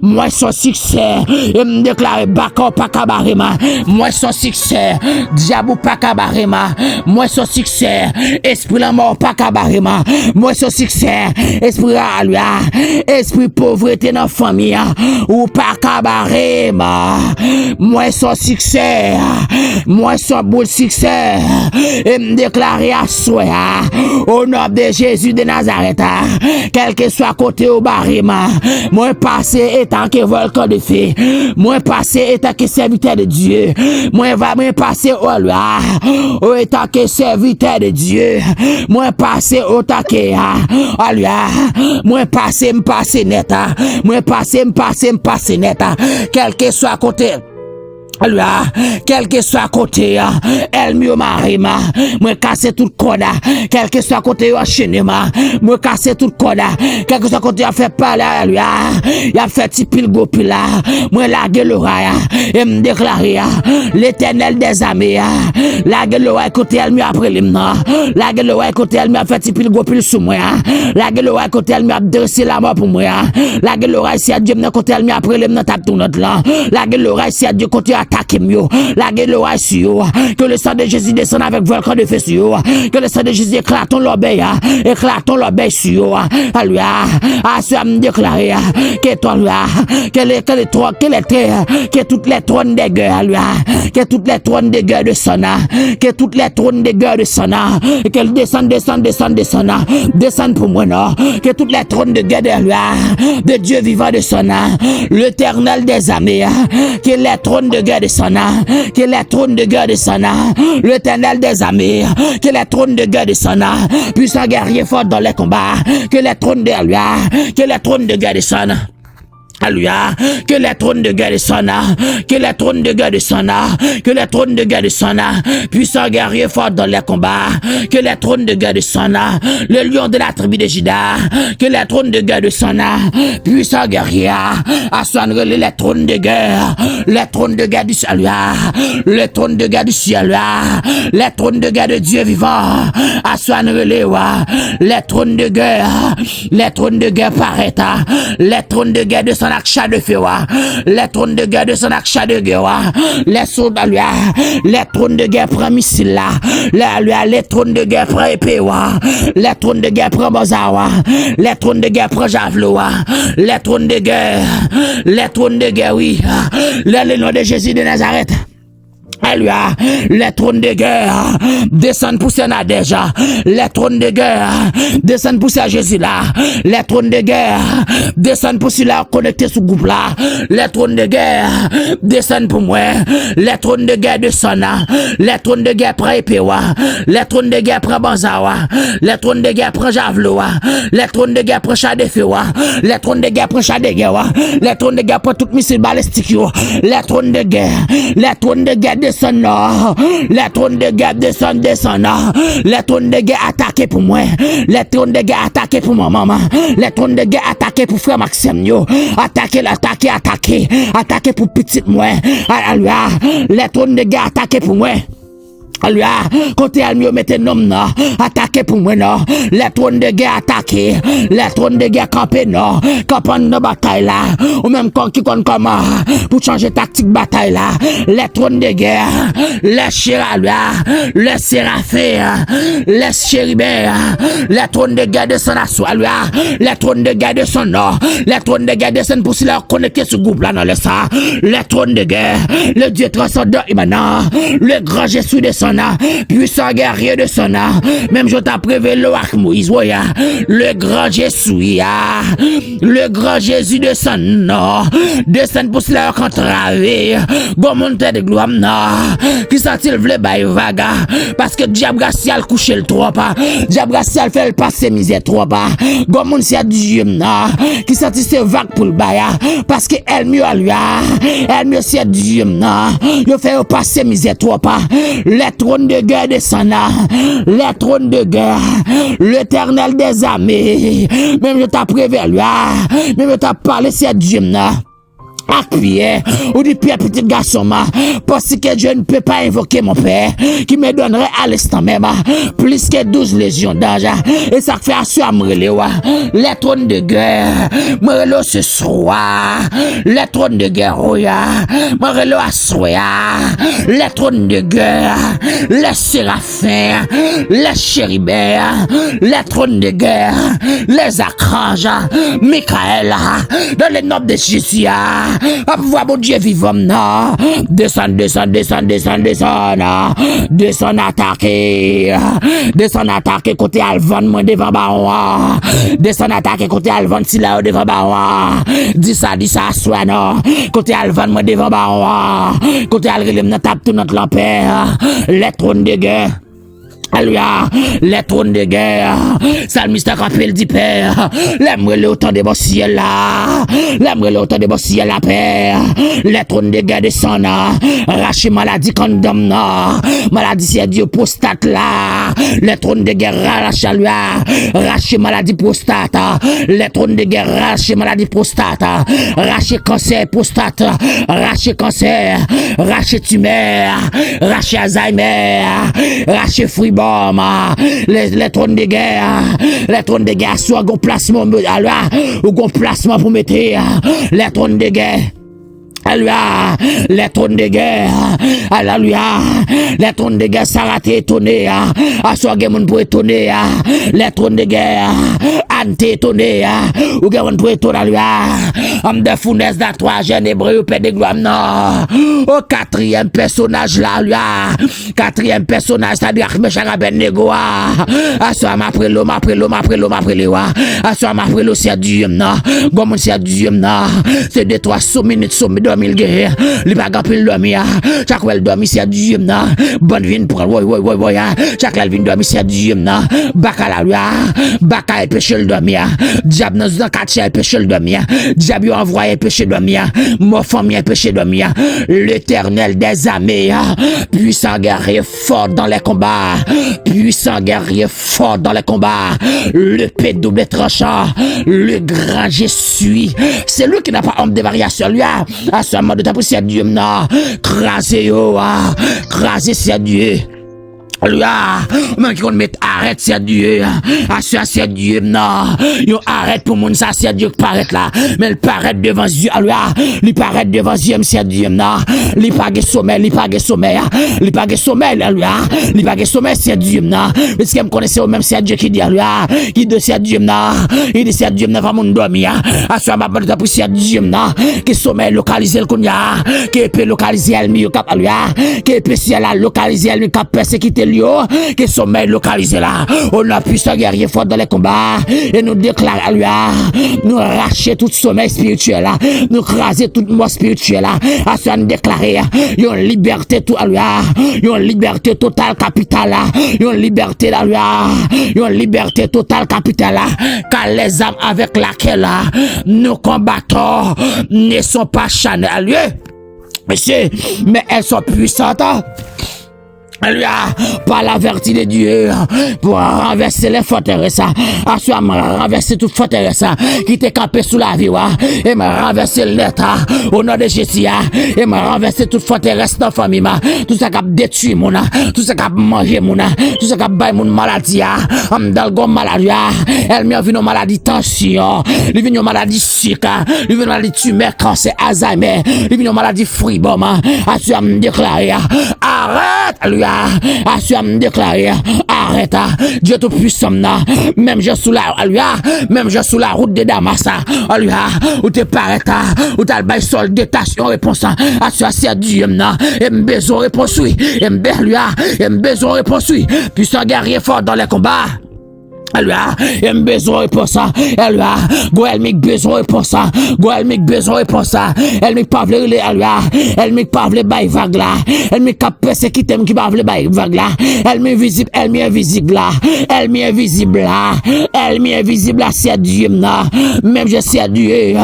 Speaker 1: moi son succès et me déclarer bako pas kabarema, moi son succès diable pas kabarema, moi son succès, esprit la mort pas kabarema, moi son succès, esprit alua, esprit pauvreté dans famille, ou pas kabarema, moi son succès, moi son beau succès, et me déclarer à soi, au nom de Jésus de Nazareth, quel que soit côté au barima, moi passé étant que volcan de feu, moi passé étant que serviteur de Dieu, moi va me passer au loi, au état que serviteur de Dieu, moi passé au taquet, moi passé net, moi passé net, quel que soit côté. Alors, quel que soit côté, elle mieux marima, moi casser tout code, quel que soit côté enchaînement, moi casser tout code, quel que soit côté a fait parler, lui, il a fait tipil gopila, moi laguer l'oreille, et me déclarer, l'Éternel des armées, laguer l'oreille côté elle mieux après l'hymne, laguer l'oreille côté elle mieux fait tipil gopil sous moi, laguer l'oreille côté elle mieux dressé la mort pour moi, laguer l'oreille si à Dieu me côté elle mieux après l'hymne tape tout notre là, laguer l'oreille si à Dieu côté attaquez mieux, la gueule sur que le sang de Jésus descende avec volcan de feu sur que le sang de Jésus éclatons l'obéi sur alléluia, à ce me déclarer que toi que toutes les trônes des guerres alléluia, que toutes les trônes des guerres de Sona, que toutes les trônes des guerres de Sona, qu'elle descende pour moi non, que toutes les trônes de guerre de Dieu vivant de Sona, l'Éternel des armées, que les trônes de guerre de Sana, que les trônes de guerre de Sana, l'Éternel des armées, que les trônes de guerre de Sana, puissant guerrier fort dans les combats, que les trônes de Alléluia, que les trônes de guerre de Sana. Alléluia, que les trônes de guerre de Sana, que les trônes de guerre de Sana, que les trônes de guerre de Sana, puissant guerrier fort dans les combats, que les trônes de guerre de Sana, le lion de la tribu de Juda, que les trônes de guerre de Sana, puissant guerrier, assoindre les trônes de guerre du ciel, les trônes de guerre du ciel, les trônes de guerre de Dieu vivant, assoindre les trônes de guerre paraît, les trônes de guerre de Sana achat de feu, les trônes de guerre descendent achat de guerre, les soldats, les trônes de guerre prennent missile là, les trônes de guerre prennent épée, les trônes de guerre prennent bazar, les trônes de guerre prennent javelot, les trônes de guerre, oui, le nom de Jésus de Nazareth. Alléluia, les trônes de guerre descendent pour Nadège, les trônes de guerre descendent pour Jésus là, les trônes de guerre descendent pour celui-là connecté sur groupe là, les trônes de guerre descendent pour moi, les trônes de guerre descendent, les trônes de guerre prennent épée, les trônes de guerre prennent banza, les trônes de guerre prennent javelot, les trônes de guerre prennent char de feu, les trônes de guerre prennent char de guerre, les trônes de guerre prennent tout missile balistique, les trônes de guerre descend, les trônes de guerre descendent, les trônes de guerre attaqués pour moi, les trônes de guerre attaqués pour ma maman, les trônes de guerre attaqués pour frère Maxime, attaqués pour petite moi, les trônes de guerre attaqués pour moi. Alléluia, côté Almio mettez nom non, attaqué pour moi non, les trônes de guerre attaqués, les trônes de guerre campés non, campant dans bataille là, ou même quand qui compte comment, pour changer tactique bataille là, les trônes de guerre, les chéralua, les séraphins, les chérubins, les trônes de guerre de son assaut, les trônes de guerre de son nom, les trônes de guerre de son pour s'y connecter ce groupe là dans le sang, les trônes de guerre, le Dieu transcendant immanent, le grand Jésus de son puissant guerrier de son âme, même je t'ai prévenu avec Moïse, le grand Jésus, le grand Jésus de son nom, descend pour cela contravé, gomonte de gloire, qui s'est-il voulu bailler vague, parce que diable gracial couché le trop, diable gracial fait le passer misère trop, gomonte c'est Dieu, qui s'est vague pour le bailler, parce que elle mieux à lui, elle mieux c'est Dieu, il fait passer misère trop, les trônes de guerre descendent, les trônes de guerre, l'Éternel des armées, même je t'ai prévenu, même je t'ai parlé, c'est Dieu, Pierre, ou dit Pierre petit garçon, parce que Dieu ne peut pas invoquer mon père, qui me donnerait à l'instant même, plus que 12 légions d'anges, et ça fait assurer les trônes de guerre, me ce soir, les trônes de guerre, me à soir, les trônes de guerre, les séraphins, les chérubins, les trônes de guerre, les archanges, Michael, dans le nom de Jésus, à pouvoir mon Dieu vivant, non. Descend, attaquer côté Alvan, moi devant Baron, descend attaquer côté Alvan, si là devant Baron, dis ça, soit non, côté Alvan, moi devant Baron, côté Alrelem, tape tout notre lampère, les trônes de guerre. Alléluia, les trônes de guerre, Salmiste rappelle dit Père, l'aimerait le autant de mon ciel là, l'aimerait le autant de mon ciel là, Père, les trônes de guerre descendent, racher maladie condamne, maladie c'est Dieu prostate là, les trônes de guerre racher lui, racher maladie prostate, les trônes de guerre racher maladie prostate, racher cancer prostate, racher cancer, racher tumeur, racher Alzheimer, racher fruit. Les trônes de guerre, soit un placement, ou un placement pour mettre les trônes de guerre. Alléluia, les trônes de guerre, alléluia, les trônes de guerre s'arrêtent étonnés, à soi moun pour étonner, les trônes de guerre, ante étonné, ou garon pour étonner, alléluia, homme de fournaise d'un troisième hébreu, père de gloire, non, au quatrième personnage là, alléluia, quatrième personnage, c'est-à-dire que Meshach Abednego, à soi m'après l'eau, à soi m'après l'eau, c'est Dieu, non, comme c'est Dieu, non, c'est de 300 minutes, dormir guerre, li pa gampil dormir, chaque fois dormir c'est Dieu nan, bonne vin pour chaque fois vin dormir c'est Dieu nan, baka péché le dormir, diable dans quartier péché le dormir, diable envoyé péché dormir, mon famille péché dormir, l'Éternel des armées, puissant guerrier fort dans les combats, puissant guerrier fort dans les combats, le paix double tranchant, le grand Jésus, c'est lui qui n'a pas homme de variation lui à ce moment de ta poussière Dieu, non, crasez, c'est Dieu. Alléluia, même qui met arrête c'est Dieu, assure c'est Dieu, non, yo arrête pour moun ça c'est Dieu qui paraît là, mais il paraît devant Dieu, alléluia, il paraît devant Dieu, c'est Dieu, non, il pas de sommeil, il pas de sommeil, il pas de sommeil, alléluia, il pas de sommeil c'est Dieu, non, parce que me connaissez au même c'est Dieu qui dit, alléluia, qui dit c'est Dieu, non, il dit c'est Dieu, non, va moun dormir, assure ma bonne pour c'est Dieu, non, qui sommeil localisé le konya, qui peut localiser elle mieux cap, alléluia, qui peut si elle a localisé elle mieux cap persécuter que sommeil localisé là. On a puissant guerrier fort dans les combats et nous déclare à lui, nous arracher tout sommeil spirituel là, nous craser toute mort spirituelle là, à ce nous déclarer une liberté tout à lui, une liberté totale capitale là, une liberté à lui, une liberté totale capitale là, car les âmes avec laquelle nous combattons ne sont pas charnelles à lui, monsieur, mais elles sont puissantes. Alléluia, par la vertu de Dieu, pour renverser les forteresses, assurer renverser toute forteresse qui t'est campée sous la vie, et me renverser l'état au nom de Jésus, et me renverser toute forteresse dans la famille, tout ça qui a détruit mon, tout ça qui a mangé mon, tout ça qui a baillé mon maladie, dans le maladie, elle m'a vu nos maladies tension, il vient nos maladies sucre, il vient nos maladies tumeur, cancer, Alzheimer, il vient nos maladies fribom, assurer me déclarer, arrête, alléluia. Assure me déclarer, arrête, Dieu tout puissant, même je sous la, même je sous la route de Damas, alléluia, où t'es paraît, où t'as le bail sol détaché en réponse, assure c'est Dieu, et me besoin réponse, et me besoin réponse, puissant guerrier fort dans les combats. Alléluia, et me besoin pour ça, alléluia, elle m'a besoin pour ça, elle m'a besoin pour ça, elle m'a pas voulu, alléluia, elle m'a pas voulu bail vague là, elle m'a capé ce qui t'aime qui pas voulu bail vague là, elle m'est invisible, elle m'est invisible là, elle m'est invisible là, elle m'est invisible là, c'est Dieu là, même je sais Dieu,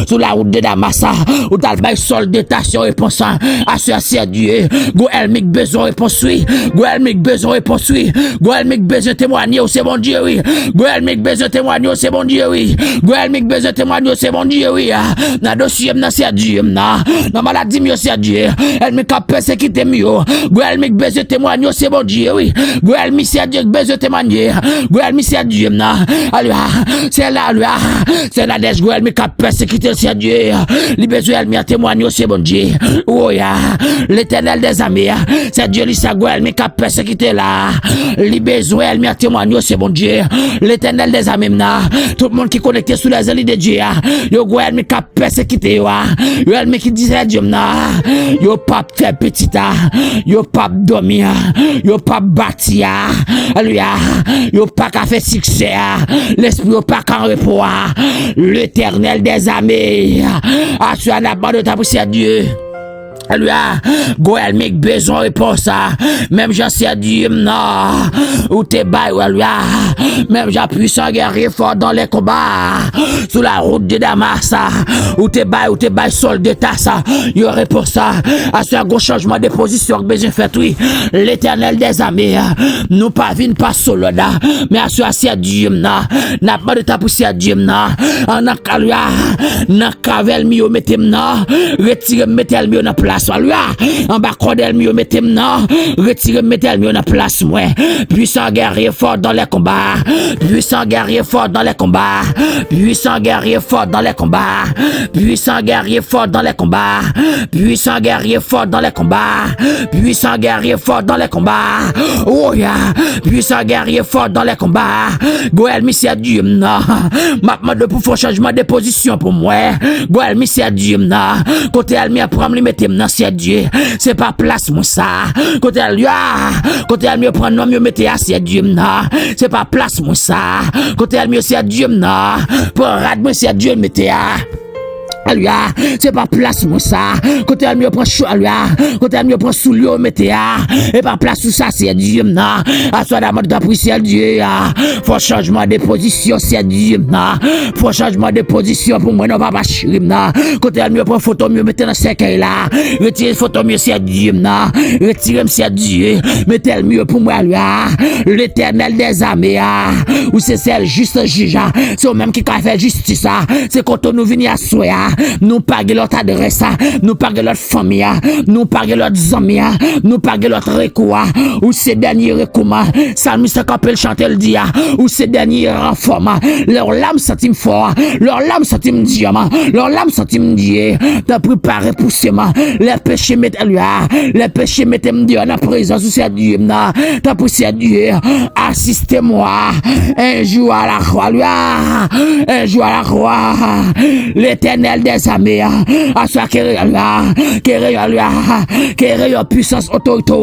Speaker 1: sur la route de Damas, où t'as le bail sol détaché pour ça, c'est Dieu, elle m'a besoin pour suivre, elle m'a besoin pour suivre, elle m'a besoin témoigner, c'est bon Dieu, oui. Gouel mik besoin témoigner c'est bon Dieu oui. Gouel mik besoin témoigner c'est bon Dieu oui. Na dossier na c'est Dieu na. Na maladie mieux c'est Dieu. Elle me cap persécuter mieux. Gouel mik besoin témoigner c'est bon Dieu oui. Gouel mi c'est Dieu besoin témoigner. Gouel mi c'est Dieu na. Alléluia. C'est là alléluia. C'est là des gouel mi cap persécuter c'est Dieu. Li besoin elle mi témoigner c'est bon Dieu. Oh ya. L'Éternel des armées. C'est Dieu li sa gouel mi cap persécuter là. Li besoin elle mi témoigner c'est bon Dieu. L'Éternel des armées, tout le monde qui est connecté sous les ailes de Dieu, yo gouel mi cap persécuté yo elle me qui disait Dieu yo pas fait petit yo pas dormir yo pas bâti alléluia yo pas qu'à faire succès l'esprit yo pas qu'en repos l'Éternel des armées assure la bande de ta poussière Dieu. Alléluia, Goël m'a besoin de réponse, même j'en sais Dieu, non, ou t'es bail, alléluia, même j'ai puissant guerrier fort dans les combats, sous la route de Damas, ou t'es bail, soldat, ça, y aurait pour ça, à ce gros changement de position que besoin fait, oui, l'Éternel des armées, nous pas vine pas solo, mais à ce Dieu, non, n'a pas de ta poussière Dieu, non, en a alléluia, n'a cavel mieux, mettez non, retirez, mettez le mieux dans place. En bas cordel mieux mettez non retirez mettez mieux dans place moi puissant guerrier fort dans les combats puissant guerrier fort dans les combats puissant guerrier fort dans les combats puissant guerrier fort dans les combats puissant guerrier fort dans les combats puissant guerrier fort dans les combats oh ya puissant guerrier fort dans les combats Goël monsieur Dieu non m'a de pour faire changement de position pour moi Goël monsieur Dieu non côté elle m'y prendre lui mettre c'est Dieu, c'est pas place moi ça. Côté elle mieux prendre nom mieux mettre c'est Dieu non, c'est pas place moi ça. Côté elle mieux c'est Dieu non, pour rad moi c'est Dieu mettre alléluia, c'est pas place moi ça. Côté elle mieux prend chaud alléluia, côté elle mieux prend sous l'eau mettre et pas place sous ça c'est Dieu non. À soit d'amour de prière Dieu, faut changement de position c'est Dieu non. Faut changement de position pour moi non pas chéri non. Côté elle mieux prend photo mieux mettre dans cercueil là. Retirez photo mieux c'est Dieu non. Retirez c'est Dieu, mettez mieux pour moi alléluia. L'Éternel des armées ou c'est celle juste juge, c'est au même qui a fait justice c'est quand on nous venir à soya. nous pas l'autre adresse, nous pas l'autre famille, nous pas l'autre amis, nous pas l'autre recours, ou ces derniers recours, Salmiste Capel chanter le dia, ou ces derniers renforts, leur lame sentim fort, leur lame sentim diamant, leur lame sentim Dieu, t'as préparé pour ces mains, les péchés mettent lui, les péchés mettent Dieu en présence de ces Dieu, t'as poussé à Dieu, assistez-moi, un jour à la croix, lui, un jour à la croix, l'Éternel des armées, à soi qui est puissance autorité,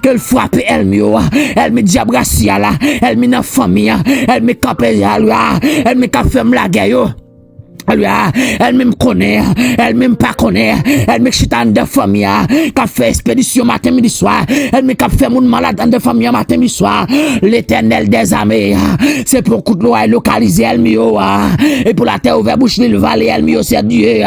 Speaker 1: qu'elle frappe elle me diabracia là, elle me dans famille, elle me capé là, elle me fait la guerre. Elle même connaît, elle même pas connaît, elle me chita de famille, qu'a fait expédition matin midi soir, elle me qu'a fait mon malade de famille matin midi soir, l'Éternel des armées, c'est pour coup de loi localiser elle mieux, et pour la terre ouverte bouche le vallée elle mieux c'est Dieu,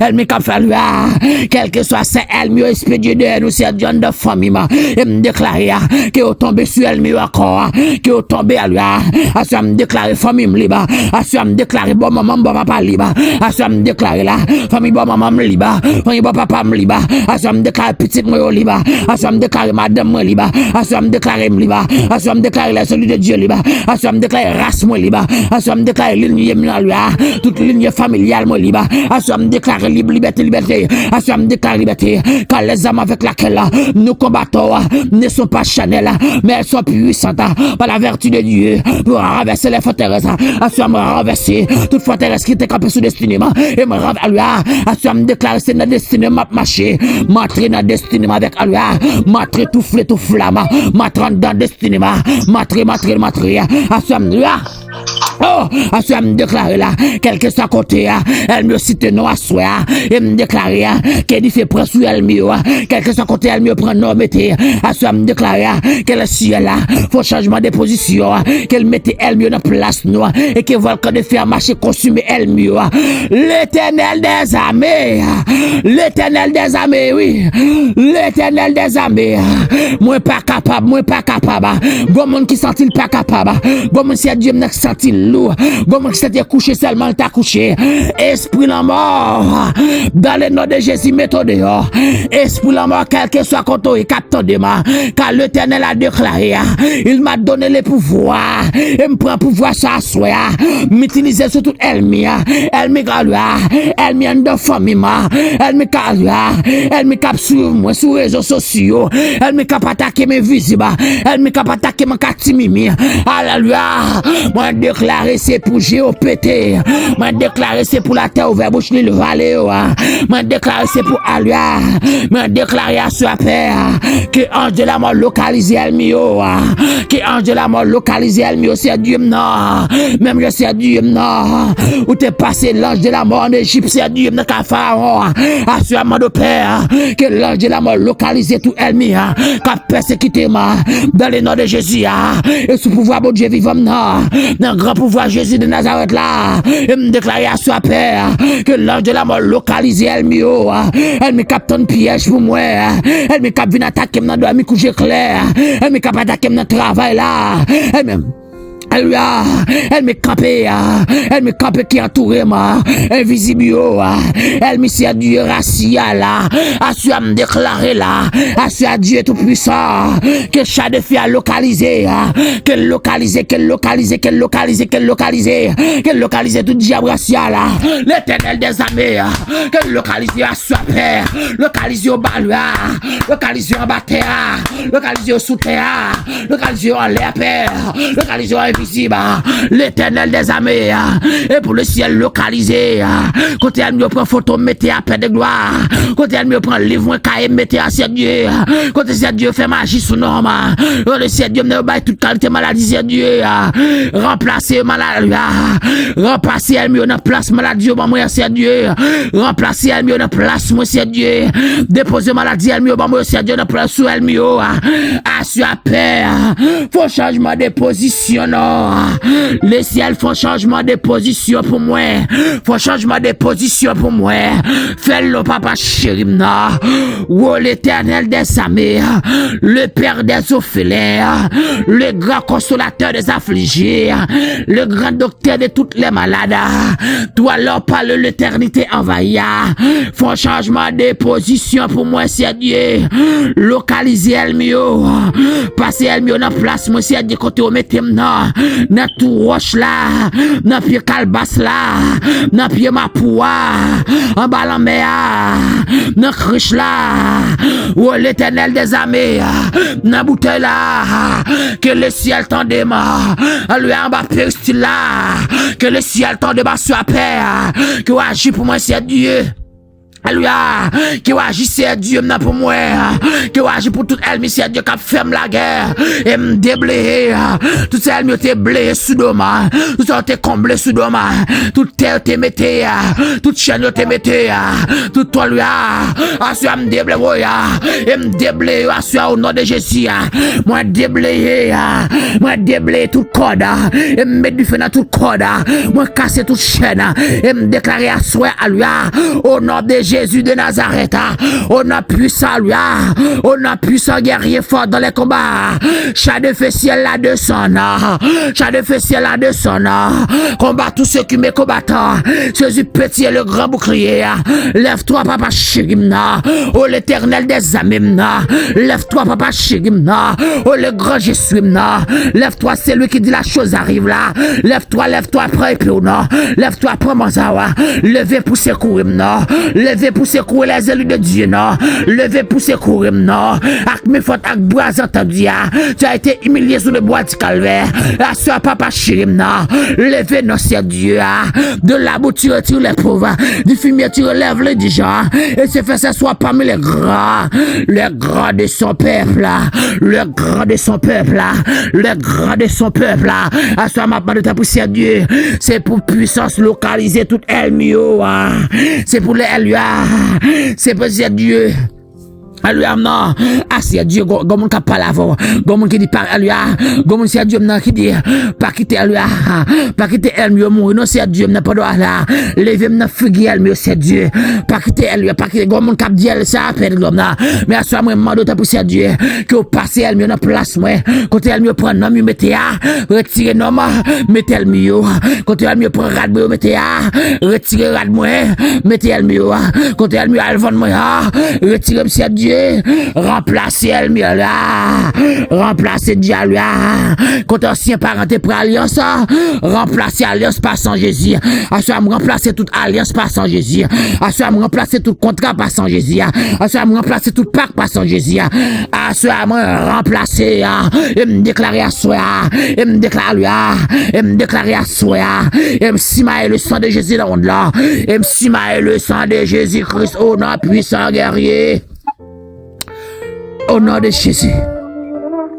Speaker 1: elle me qu'a fait quel que soit c'est elle mieux expédié de nous c'est Dieu de famille, et me déclarer que au tomber sur elle mieux encore, que au tomber à lui, à ça me déclarer famille libre, à ça me déclarer bon maman bon papa libre. À ce me déclarer là, famille bon maman me liba, famille bon papa me liba, à ce me déclarer petite moi liba, à ce me déclarer madame moi liba, à ce me déclarer me liba, à ce me déclarer la celui de Dieu liba, à ce me déclarer race moi liba, à ce me déclarer ligne toute ligne familiale moi liba, à ce me déclarer liberté, à ce me déclarer liberté, car les âmes avec laquelle nous combattons ne sont pas charnelles, mais elles sont puissantes par la vertu de Dieu pour renverser les forteresses, à ce me renverser toute forteresse qui était campée sous destiné et me rendre à lui à ce me déclarer c'est notre destiné m'a marché m'entrer dans destiné avec à lui m'entrer tout flamme m'entrer dans destiné m'entrer à ce me oh, à ce me déclarer là, quel que soit côté, elle me cite non à soi, et me déclarer qu'elle fait près sur elle mieux, quel que soit côté, elle me prend non, mettez, à ce me déclarer qu'elle est ciel là, faut changement de position, qu'elle mette elle mieux dans place noire, et qu'elle voit que de faire marcher, consumer elle mieux. L'Éternel des armées, oui, l'Éternel des armées, moi pas capable, bon monde qui sent-il pas capable, bon monde si Dieu me sent-il lourd, bon monde qui s'est couché seulement t'a couché, esprit la mort, dans le nom de Jésus mettons dehors, esprit la mort quel que soit contre et capte de moi, car l'Éternel a déclaré, il m'a donné le pouvoir, et me prend pouvoir ça soit, m'utiliser sur toute elle me galua, elle me en famille, elle me galua, elle me cap sur moi sur les réseaux sociaux, elle me cap attaquer mes visibles, elle me cap attaquer mon catimimi, alléluia, moi déclarer c'est pour GOPT, moi déclarer c'est pour la terre ouverte bouche le vallée, moi déclarer c'est pour alléluia, moi déclarer à ce père que ange de la mort localisé elle mieux, que ange de la mort localisé elle mieux c'est Dieu non, même je sais Dieu non, où t'es passé l'ange de la mort en Égypte c'est Dieu non qu'à Pharaon, assurément de père que l'ange de la mort localisé tout elle mieux, qu'a persécuté moi dans le nom de Jésus et sous pouvoir bon Dieu vivant non, dans grand pouvoir Jésus de Nazareth là, et me déclarer à soi père que l'ange de la mort localisé elle mieux, elle me capte un piège pour moi, elle me capte venir attaquer dans dormir coucher clair, elle me capte attaquer dans travail là, elle me elle me campait qui entourait moi, invisible, elle me sert Dieu racial là, à ce me déclarer là, à ce Dieu tout puissant, que chaque défi a localisé, qu'elle localisé tout diable racial là, l'Éternel des armées, qu'elle localisé à soi père, localisé au balua, localisé en bataire, localisé au sous-terre, localisé en l'air père, localisé en invisible, l'Éternel des armées, et pour le ciel localisé, côté elle me prend photo, mettez à paix de gloire, côté elle me prend livre, cahier, mettez à c'est Dieu, côté c'est Dieu fait magie sous norme, le ciel Dieu me baille toute qualité maladie, c'est Dieu, remplacer maladie, remplacer elle me dans place maladie, moi c'est Dieu, remplacer elle me dans place, moi c'est Dieu, déposer maladie elle me moi c'est Dieu dans place sous elle me, assure paix, faut changement de position, non. encore. Les ciels font changement de position pour moi. Font changement de position pour moi. Fais-le, papa chéri. Oh, l'Éternel des armées, le Père des orphelins, le grand consolateur des affligés, le grand docteur de toutes les malades. Toi, leur parle l'éternité envahie. Font changement de position pour moi, c'est Dieu. Localiser Elmio. Passer Elmio dans place, moi, c'est Dieu, côté au mettez dans tout roche là, dans pied calbas là, dans pied ma poua, en bas la mer, dans criche là, oh l'Éternel des armées, dans bouteille là, que le ciel t'en démarre, lui en bas péristyle là, que le ciel t'en démarre sur la paix, que agit pour moi c'est Dieu. Alléluia, qui agit c'est Dieu maintenant pour moi, qui agit pour toute elle, c'est Dieu qui ferme la guerre et me déblayer, tout ça elle te blayé sous doma, tout ça te comblé sous doma, toute terre te mettez, toute chaîne te mettez, tout toi lui assure me déblayer et me déblayer assure au nom de Jésus, moi déblayer tout code et me mettre du feu dans tout code, moi casser toute chaîne et me déclarer assure à lui au nom de Jésus de Nazareth, on a puissant lui, on a puissant guerrier fort dans les combats. Chat de feu ciel là de son chat de feu ciel là de son combat tous ceux qui me combattent. Jésus petit et le grand bouclier. Lève-toi papa Chigimna, oh l'Éternel des amimna. Lève-toi papa Chigimna, oh le grand Jésus mna. Lève-toi c'est lui qui dit la chose arrive là. Lève-toi prends et non. Lève-toi prends mon zawa. Levez pour secourir non. Levez pour secourir les élus de Dieu, non. Levez pour secourir, non. Avec mes fautes, avec bras entendus, tu as été humilié sous le bois du calvaire. La soeur papa chérim, non. Levez, non, c'est Dieu, de la boue, tu retires les pauvres. Du fumier, tu relèves les dirigeants. Et c'est fait ce soit parmi les grands de son peuple, le grand de son peuple, le grand de son peuple. La soeur m'a pas de ta poussière, Dieu. C'est pour puissance localiser toute Elmio, c'est pour les Elia, c'est pour Dieu. Alléluia, non. Ah, c'est Dieu, comme on parle avant. Comme on dit par Alléluia. Comme on c'est Dieu, non, qui dit, pas quitter Alléluia. Pas quitter Alléluia, mourir, non, c'est Dieu, non, pas de là. Levez, non, figuer Alléluia, c'est Dieu. Pas quitter Alléluia, pas quitter, comme on cap dit, ça appelle l'homme, là. Mais à soi, moi, demande pour c'est Dieu, que vous passez Alléluia dans place, moi. Quand Alléluia prend nom, vous mettez à, retirez nom, mettez Alléluia. Quand Alléluia prend rad, vous mettez à, retirez rad, moi, mettez Alléluia. Quand Alléluia, elle vend, moi, retirez, c'est Dieu. Remplacer Elmio là, remplacer Dieu là, quand ancien parenté pour alliance, remplacer alliance par sans Jésus, à ce moment remplacer toute alliance par sans Jésus, à ce moment remplacer tout contrat par sans Jésus, à ce moment remplacer tout pacte par sans Jésus, à ce moment remplacer et me déclarer à soi, et me déclarer et me déclarer à soi, et me simailler le sang de Jésus dans le monde là, et me simailler le sang de Jésus Christ au nom puissant guerrier. Au nom de Jésus.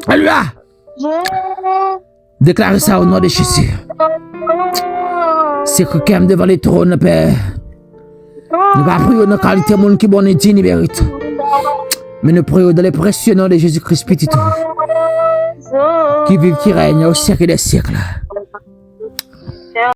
Speaker 1: Alléluia. Déclarez ça au nom de Jésus. C'est que quand devant les trônes, Père. Nous ne pas prier dans la qualité de monde qui bon et digne mérite. Mais nous prions dans les précieux noms de Jésus-Christ petit. Qui vive, qui règne au siècle des siècles.